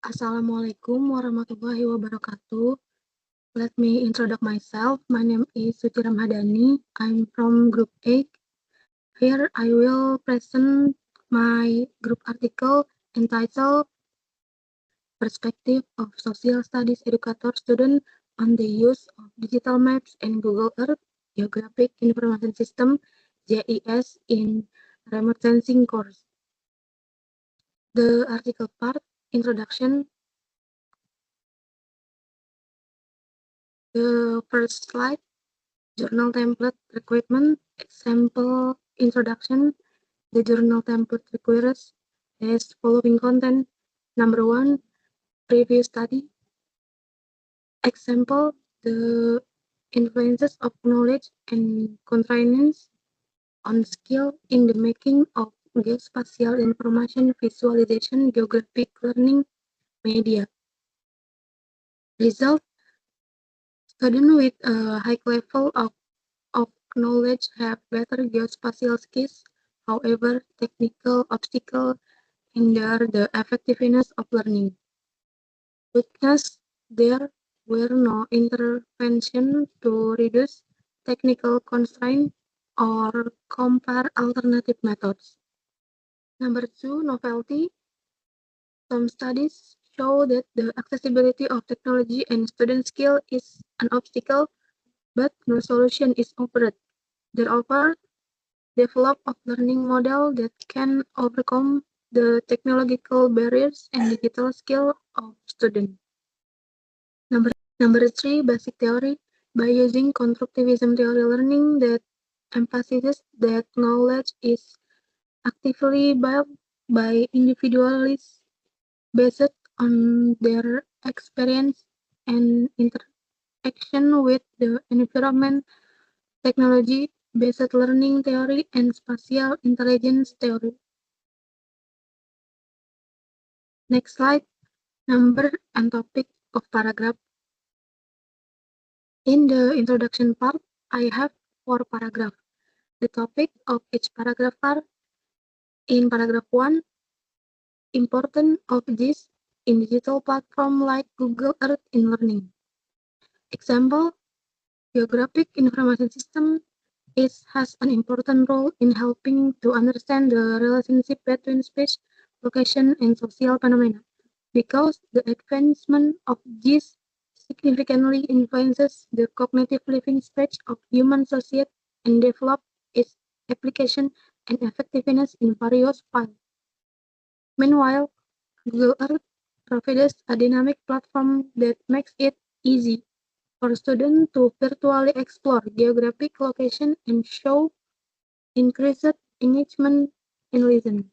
Assalamualaikum warahmatullahi wabarakatuh. Let me introduce myself. My name is Suci Ramadhani. I'm from Group 8. Here I will present my group article entitled Perspective of Social Studies Educator Student on the Use of Digital Maps and Google Earth Geographic Information System (GIS) in Remote Sensing course. The article part, Introduction. The first slide, Journal template requirement, example introduction. The journal template requires as following content. Number 1, review study. Example, the influences of knowledge and constraints on skill in the making of geospatial information visualization geographic learning media. Result, students with a high level of knowledge have better geospatial skills. However, technical obstacles hinder the effectiveness of learning. Weakness, there were no intervention to reduce technical constraints or compare alternative methods. Number 2, novelty. Some studies show that the accessibility of technology and student skill is an obstacle, but no solution is offered. Therefore, develop a learning model that can overcome the technological barriers and digital skill of students. Number 3, basic theory. By using constructivism theory learning that emphasizes that knowledge is actively built by individuals based on their experience and interaction with the environment, technology-based learning theory, and spatial intelligence theory. Next slide, number and topic of paragraph. In the introduction part, I have 4 paragraphs. The topic of each paragraph are: in paragraph 1, importance of GIS in digital platform like Google Earth in learning. Example, geographic information system has an important role in helping to understand the relationship between space, location, and social phenomena, because the advancement of GIS significantly influences the cognitive living stage of human society and develop its application and effectiveness in various fields. Meanwhile, Google Earth provides a dynamic platform that makes it easy for students to virtually explore geographic location and show increased engagement and listen.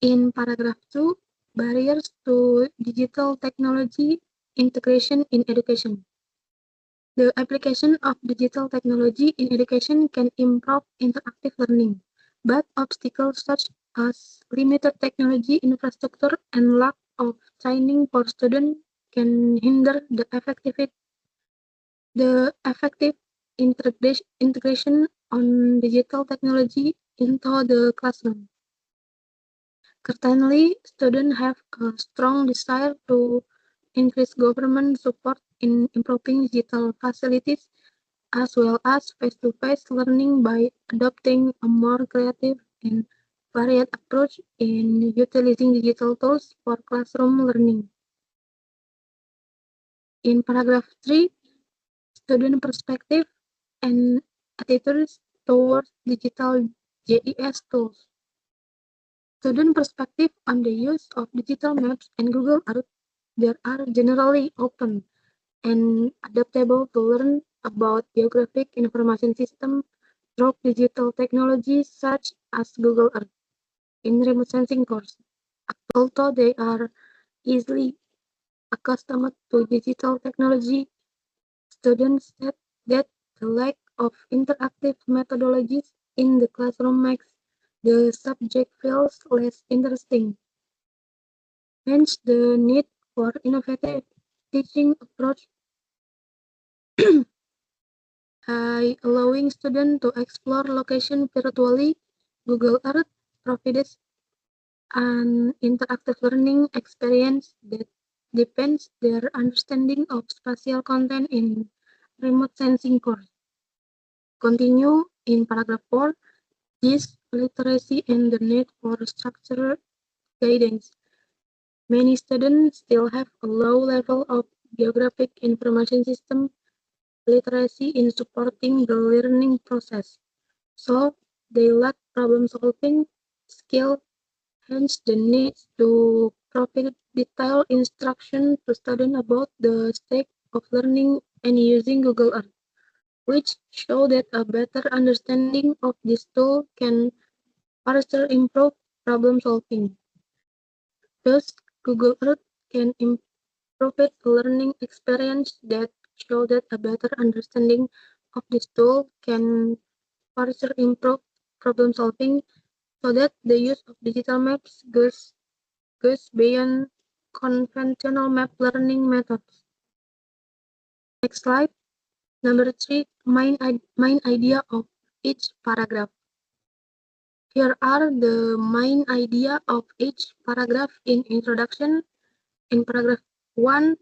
In paragraph 2, barriers to digital technology integration in education. The application of digital technology in education can improve interactive learning, but obstacles such as limited technology infrastructure and lack of training for students can hinder the effective integration on digital technology into the classroom. Currently, students have a strong desire to increase government support in improving digital facilities as well as face-to-face learning by adopting a more creative and varied approach in utilizing digital tools for classroom learning. In paragraph 3, student perspective and attitudes towards digital GIS tools. Student perspective on the use of digital maps and Google Earth, they are generally open and adaptable to learn about geographic information system through digital technologies such as Google Earth in remote sensing course. Although they are easily accustomed to digital technology, students said that the lack of interactive methodologies in the classroom makes the subject feels less interesting. Hence, the need for innovative teaching approach allowing students to explore location virtually. Google Earth provides an interactive learning experience that depends their understanding of spatial content in remote sensing course. Continue in paragraph 4, this literacy and the need for structured guidance. Many students still have a low level of geographic information system literacy in supporting the learning process, so they lack problem-solving skill, hence the need to provide detailed instruction to students about the state of learning and using Google Earth, which show that a better understanding of this tool can further improve problem solving. Thus, Google Earth can improve a learning experience that show that a better understanding of this tool can further improve problem solving so that the use of digital maps goes beyond conventional map learning methods. Next slide. Number 3, main idea of each paragraph. Here are the main idea of each paragraph in introduction. In paragraph 1,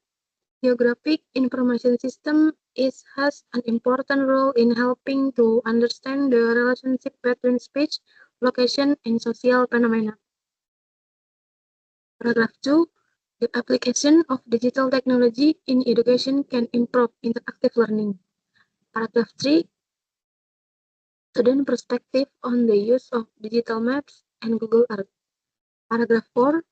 geographic information system has an important role in helping to understand the relationship between speech, location, and social phenomena. Paragraph 2, the application of digital technology in education can improve interactive learning. Paragraph 3, student perspective on the use of digital maps and Google Earth. Paragraph 4,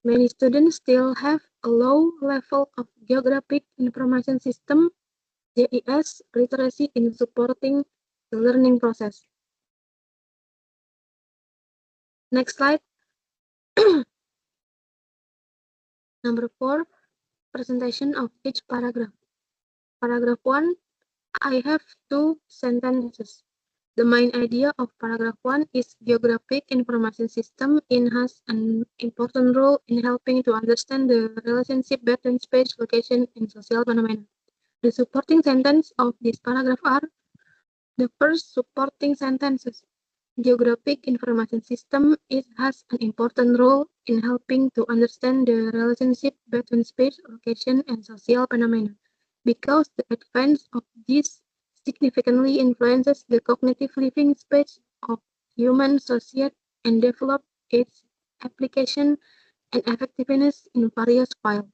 many students still have a low level of geographic information system (GIS) literacy in supporting the learning process. Next slide. Number 4, presentation of each paragraph. Paragraph 1, I have 2 sentences. The main idea of paragraph 1 is geographic information system has an important role in helping to understand the relationship between space, location, and social phenomena. The supporting sentences of this paragraph are the first supporting sentences. Geographic information system has an important role in helping to understand the relationship between space, location, and social phenomena, because the advance of this significantly influences the cognitive living space of human society and develop its application and effectiveness in various fields.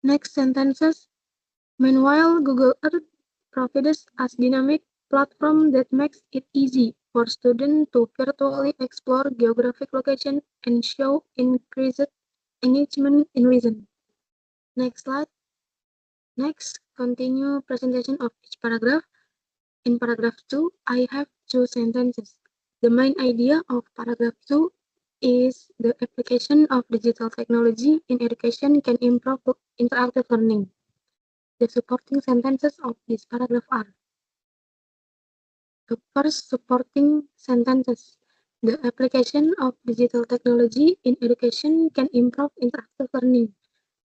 Next sentences. Meanwhile, Google Earth provides a dynamic platform that makes it easy for students to virtually explore geographic location and show increased engagement in reason. Next slide. Next, continue presentation of each paragraph. In paragraph 2, I have 2 sentences. The main idea of paragraph 2 is the application of digital technology in education can improve interactive learning. The supporting sentences of this paragraph are: the first supporting sentences. The application of digital technology in education can improve interactive learning,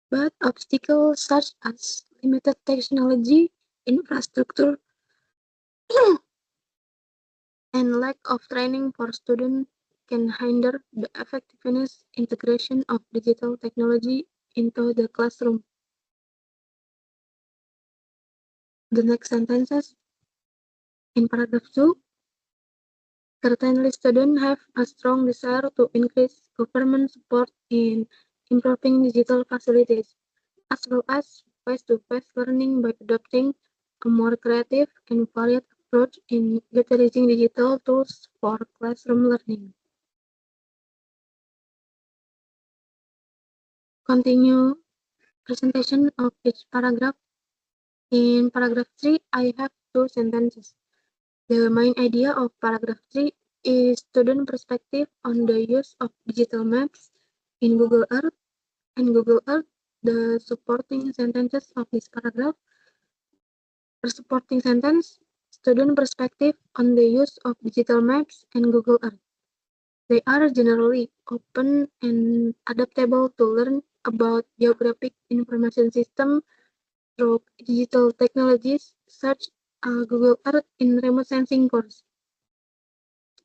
but obstacles such as limited technology infrastructure and lack of training for students can hinder the effectiveness integration of digital technology into the classroom. The next sentences in paragraph 2. Certainly, students have a strong desire to increase government support in improving digital facilities, as well as face-to-face learning by adopting a more creative and varied approach in utilizing digital tools for classroom learning. Continue presentation of each paragraph. In paragraph 3, I have 2 sentences. The main idea of paragraph 3 is student perspective on the use of digital maps in Google Earth and Google Earth. The supporting sentences of this paragraph. For supporting sentence, student perspective on the use of digital maps and Google Earth. They are generally open and adaptable to learn about geographic information system through digital technologies such as Google Earth in remote sensing course.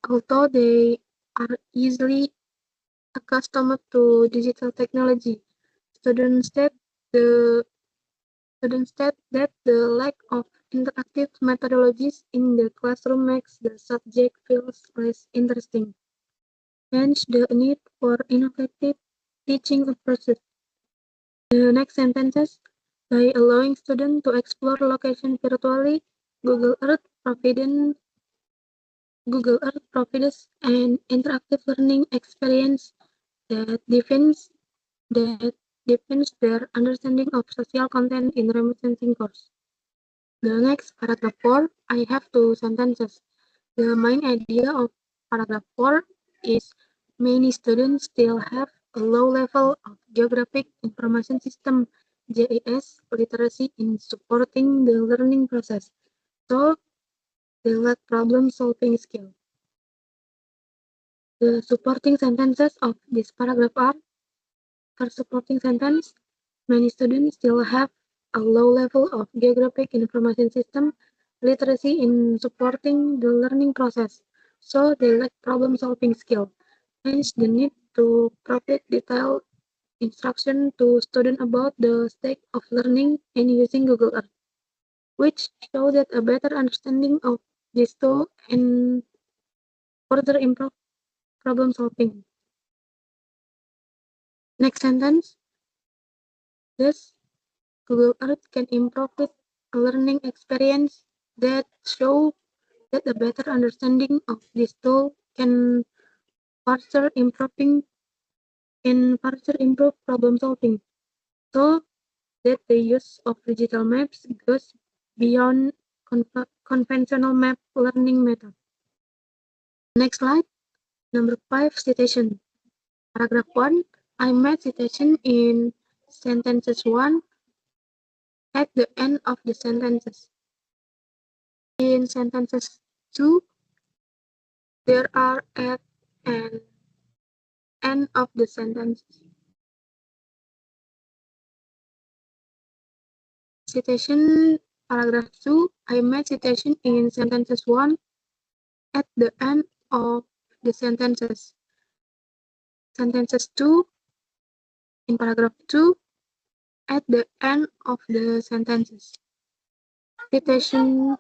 Although they are easily accustomed to digital technology. Students state the that the lack of interactive methodologies in the classroom makes the subject feels less interesting. Hence, the need for innovative teaching approaches. The next sentences: by allowing students to explore location virtually, Google Earth provides an interactive learning experience that that deepens their understanding of social content in remote sensing course. The next paragraph 4, I have two sentences. The main idea of paragraph 4 is many students still have a low level of geographic information system (GIS) literacy in supporting the learning process, so they lack problem-solving skill. The supporting sentences of this paragraph are: first supporting sentence, many students still have a low level of geographic information system literacy in supporting the learning process, so they lack problem-solving skill. Hence, the need to provide detailed instruction to students about the state of learning and using Google Earth, which show that a better understanding of this tool and further improve problem solving. Next sentence, thus Google Earth can improve a learning experience that show that a better understanding of this tool can further improve problem solving. So that the use of digital maps goes beyond conventional map learning method. Next slide, number 5, citation. Paragraph 1, I made citation in sentences 1 at the end of the sentences. In sentences 2, there are at and end of the sentences. Citation paragraph 2, I made citation in sentences 1 at the end of the sentences. Sentences 2 in paragraph 2 at the end of the sentences. Citation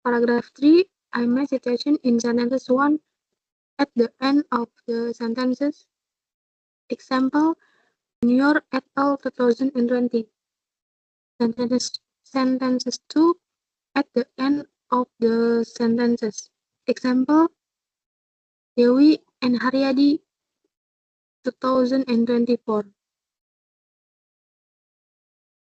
paragraph 3, I made citation in sentences 1 at the end of the sentences. Example, Junior et al. 2020. Sentences 2 at the end of the sentences. Example, Dewi and Haryadi 2024.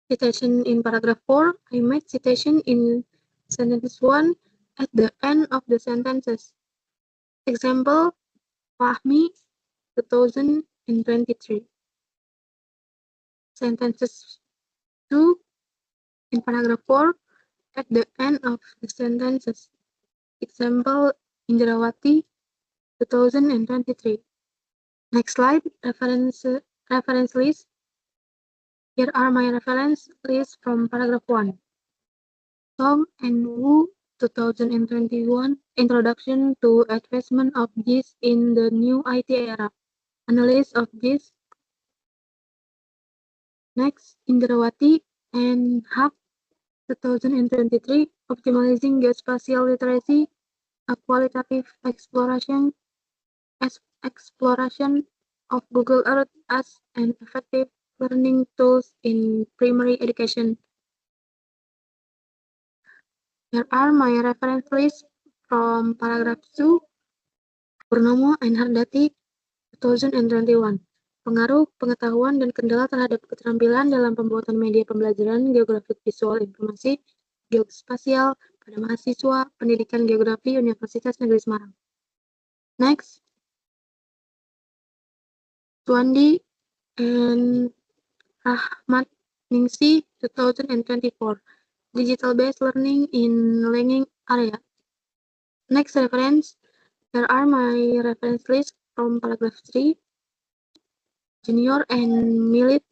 Citation in paragraph 4, I made citation in sentence 1 at the end of the sentences. Example, Fahmi 2023. Sentences 2 in paragraph 4 at the end of the sentences. Example, Indrawati 2023. Next slide, reference list. Here are my reference list from paragraph 1. Song and Wu 2021 Introduction to Advancement of GIS in the New IT Era. Analysis of GIS. Next, Indrawati and Hub 2023 Optimizing Geospatial Literacy, a qualitative exploration of Google Earth as an effective learning tools in primary education. Here are my reference list from paragraph 2, Purnomo and Hardati 2021. Pengaruh, pengetahuan, dan kendala terhadap keterampilan dalam pembuatan media pembelajaran geografik visual informasi geospasial pada mahasiswa pendidikan geografi Universitas Negeri Semarang. Next, Suwandi and Rahmat Ningsi 2024. Digital-based learning in learning area. Next reference, here are my reference list from paragraph 3. Junior and Milit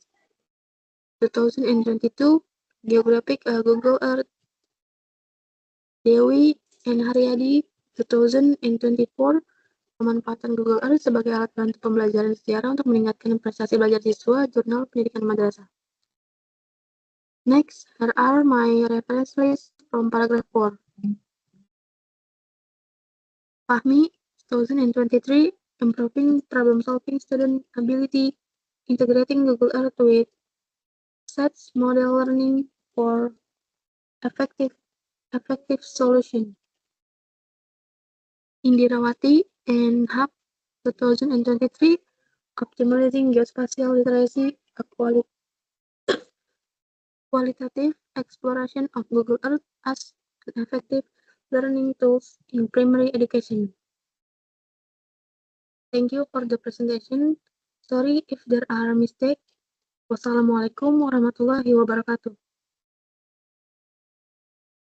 2022, Geographic Google Earth. Dewi and Haryadi 2024, pemanfaatan Google Earth sebagai alat bantu pembelajaran sejarah untuk meningkatkan prestasi belajar siswa, Jurnal Pendidikan Madrasah. Next, here are my reference list from paragraph 4. Fahmi, 2023, Improving Problem-Solving Student Ability, Integrating Google Earth with Sets Model Learning for Effective Solution. Indirawati and Hub, 2023, Optimizing Geospatial Literacy, a qualitative exploration of Google Earth as an effective learning tools in primary education. Thank you for the presentation. Sorry if there are mistakes. Wassalamualaikum warahmatullahi wabarakatuh.